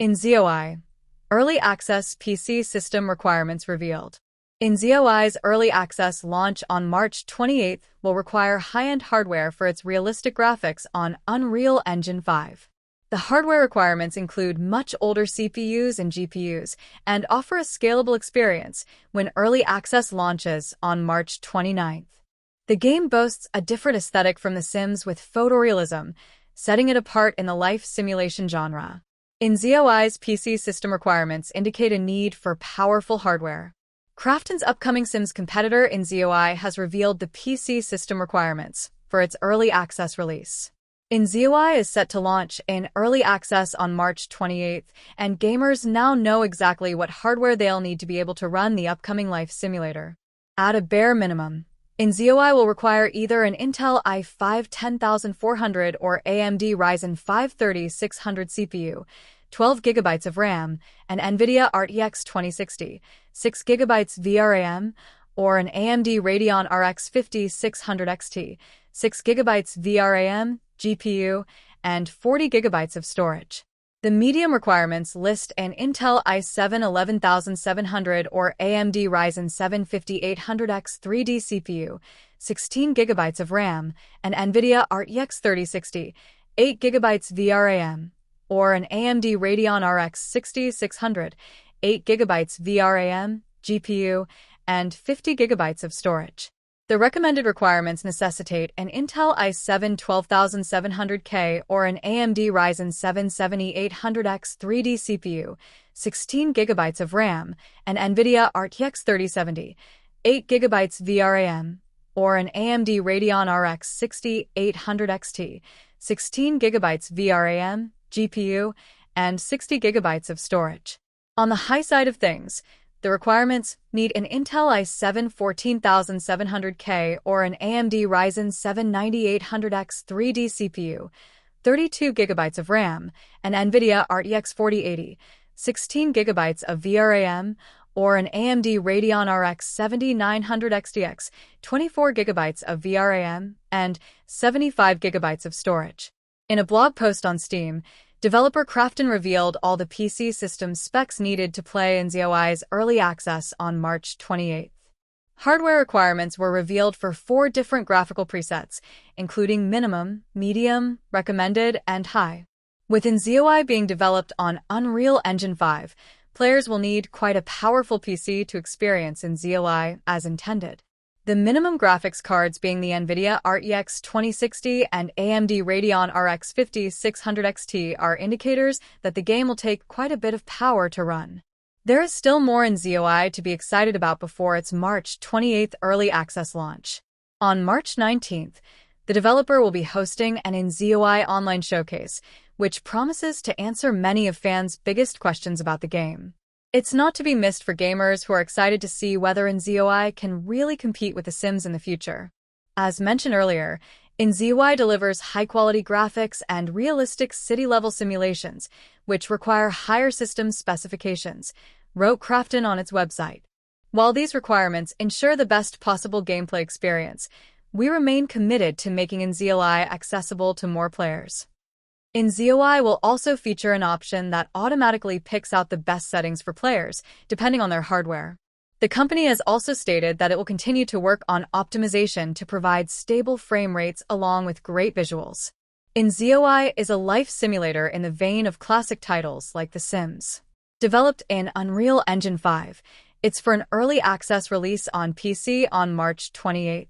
InZOI Early Access PC System Requirements Revealed. InZOI's early access launch on March 28 will require high-end hardware for its realistic graphics on Unreal Engine 5. The hardware requirements include much older CPUs and GPUs and offer a scalable experience when early access launches on March 29. The game boasts a different aesthetic from The Sims with photorealism, setting it apart in the life simulation genre. InZOI's PC system requirements indicate a need for powerful hardware. Krafton's upcoming Sims competitor InZOI has revealed the PC system requirements for its early access release. InZOI is set to launch in early access on March 28, and gamers now know exactly what hardware they'll need to be able to run the upcoming life simulator. At a bare minimum, InZOI will require either an Intel i5 10400 or AMD Ryzen 5 3600 CPU, 12 GB of RAM, an Nvidia RTX 2060, 6 GB VRAM, or an AMD Radeon RX 5600 XT, 6 GB VRAM, GPU, and 40 GB of storage. The medium requirements list an Intel i7 11700 or AMD Ryzen 7 5800X 3D CPU, 16 GB of RAM, an Nvidia RTX 3060, 8 GB VRAM, or an AMD Radeon RX 6600, 8 GB VRAM, GPU, and 50 GB of storage. The recommended requirements necessitate an Intel i7 12700K or an AMD Ryzen 7 7800X 3D CPU, 16 GB of RAM, an Nvidia RTX 3070, 8 GB VRAM, or an AMD Radeon RX 6800 XT, 16 GB VRAM, GPU, and 60 GB of storage. On the high side of things, the requirements need an Intel i7 14700K or an AMD Ryzen 7 9800X 3D CPU, 32 GB of RAM, an Nvidia RTX 4080, 16 GB of VRAM, or an AMD Radeon RX 7900 XTX, 24 GB of VRAM, and 75 GB of storage. In a blog post on Steam, developer Krafton revealed all the PC system specs needed to play InZOI's early access on March 28. Hardware requirements were revealed for 4 different graphical presets, including minimum, medium, recommended, and high. With InZOI being developed on Unreal Engine 5, players will need quite a powerful PC to experience InZOI as intended. The minimum graphics cards being the Nvidia RTX 2060 and AMD Radeon RX 5600 XT are indicators that the game will take quite a bit of power to run. There is still more InZOI to be excited about before its March 28 early access launch. On March 19th, the developer will be hosting an InZOI online showcase, which promises to answer many of fans' biggest questions about the game. It's not to be missed for gamers who are excited to see whether InZOI can really compete with The Sims in the future. As mentioned earlier, InZOI delivers high-quality graphics and realistic city-level simulations, which require higher system specifications, wrote Krafton on its website. While these requirements ensure the best possible gameplay experience, we remain committed to making InZOI accessible to more players. InZOI will also feature an option that automatically picks out the best settings for players, depending on their hardware. The company has also stated that it will continue to work on optimization to provide stable frame rates along with great visuals. InZOI is a life simulator in the vein of classic titles like The Sims. Developed in Unreal Engine 5, it's for an early access release on PC on March 28.